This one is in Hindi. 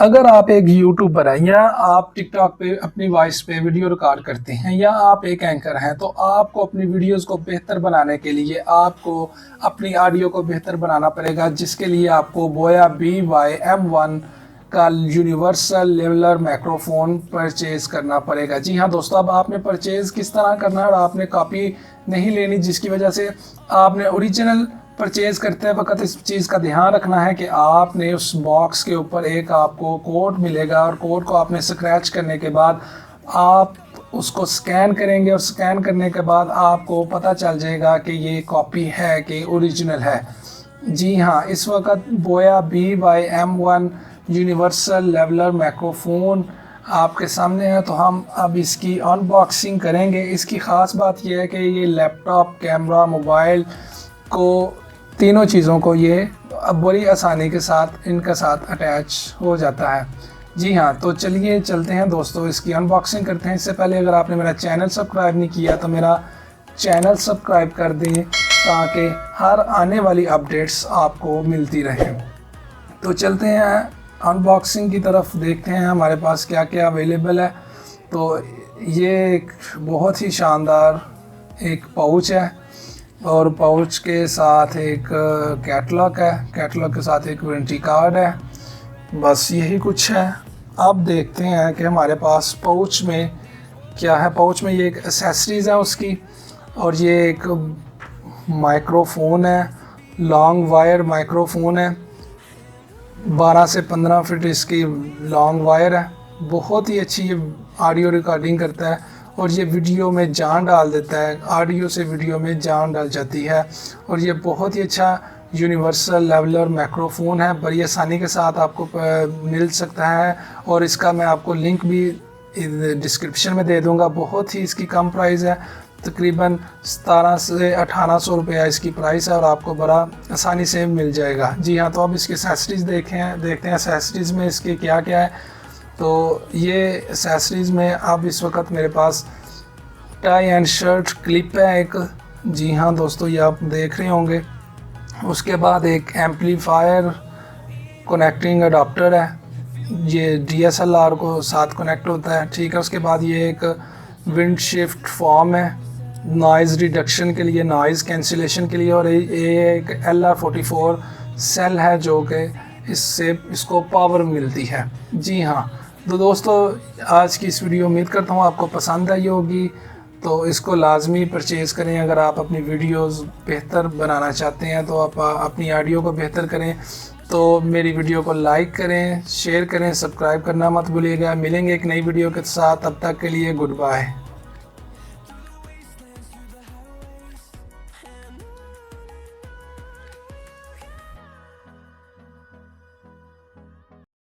अगर आप एक यूट्यूबर हैं या आप टिकटॉक पे अपनी वॉइस पे वीडियो रिकॉर्ड करते हैं या आप एक एंकर हैं, तो आपको अपनी वीडियोस को बेहतर बनाने के लिए आपको अपनी ऑडियो को बेहतर बनाना पड़ेगा, जिसके लिए आपको बोया BY-M1 का यूनिवर्सल लेवलर माइक्रोफोन परचेज़ करना पड़ेगा। जी हाँ दोस्तों, अब आपने परचेज़ किस तरह करना है और आपने कॉपी नहीं लेनी, जिसकी वजह से आपने ओरिजिनल परचेज़ करते वक्त इस चीज़ का ध्यान रखना है कि आपने उस बॉक्स के ऊपर एक आपको कोड मिलेगा और कोड को आपने स्क्रैच करने के बाद आप उसको स्कैन करेंगे और स्कैन करने के बाद आपको पता चल जाएगा कि ये कॉपी है कि ओरिजिनल है। जी हाँ, इस वक्त बोया BY-M1 यूनिवर्सल लेवलर माइक्रोफोन आपके सामने है, तो हम अब इसकी अनबॉक्सिंग करेंगे। इसकी ख़ास बात यह है कि ये लैपटॉप, कैमरा, मोबाइल को, तीनों चीज़ों को ये अब बड़ी आसानी के साथ इनके साथ अटैच हो जाता है। जी हाँ, तो चलिए चलते हैं दोस्तों, इसकी अनबॉक्सिंग करते हैं। इससे पहले अगर आपने मेरा चैनल सब्सक्राइब नहीं किया तो मेरा चैनल सब्सक्राइब कर दें ताकि हर आने वाली अपडेट्स आपको मिलती रहें। तो चलते हैं अनबॉक्सिंग की तरफ, देखते हैं हमारे पास क्या क्या अवेलेबल है। तो ये एक बहुत ही शानदार एक पाउच है और पाउच के साथ एक कैटलॉग है, कैटलॉग के साथ एक वारंटी कार्ड है। बस यही कुछ है। अब देखते हैं कि हमारे पास पाउच में क्या है। पाउच में ये एक एक्सेसरीज़ है उसकी, और ये एक माइक्रोफोन है, लॉन्ग वायर माइक्रोफोन है, 12 से 15 फीट इसकी लॉन्ग वायर है। बहुत ही अच्छी ये ऑडियो रिकॉर्डिंग करता है और ये वीडियो में जान डाल देता है, ऑडियो से वीडियो में जान डाल जाती है। और ये बहुत ही अच्छा यूनिवर्सल लेवलर माइक्रोफोन है, बड़ी आसानी के साथ आपको मिल सकता है और इसका मैं आपको लिंक भी डिस्क्रिप्शन में दे दूंगा। बहुत ही इसकी कम प्राइस है, तकरीबन 1700 से 1800 रुपया इसकी प्राइस है और आपको बड़ा आसानी से मिल जाएगा। जी हाँ, तो अब इसकी एक्सेसरीज़ देखते हैं एक्सेसरीज़ में इसके क्या क्या है। तो ये एक्सेसरीज़ में अब इस वक्त मेरे पास टाई एंड शर्ट क्लिप है एक। जी हाँ दोस्तों, ये आप देख रहे होंगे। उसके बाद एक एम्पलीफायर कनेक्टिंग अडाप्टर है, ये DSLR को साथ कनेक्ट होता है, ठीक है। उसके बाद ये एक विंड शिफ्ट फॉर्म है नॉइज़ रिडक्शन के लिए, नॉइज़ कैंसिलेशन के लिए, और ये एक LR44 सेल है जो कि इससे इसको पावर मिलती है। जी हाँ, तो दोस्तों आज की इस वीडियो उम्मीद करता हूँ आपको पसंद आई होगी। तो इसको लाजमी परचेज़ करें अगर आप अपनी वीडियोस बेहतर बनाना चाहते हैं, तो आप अपनी ऑडियो को बेहतर करें। तो मेरी वीडियो को लाइक करें, शेयर करें, सब्सक्राइब करना मत भूलिएगा। मिलेंगे एक नई वीडियो के साथ, तब तक के लिए गुड बाय।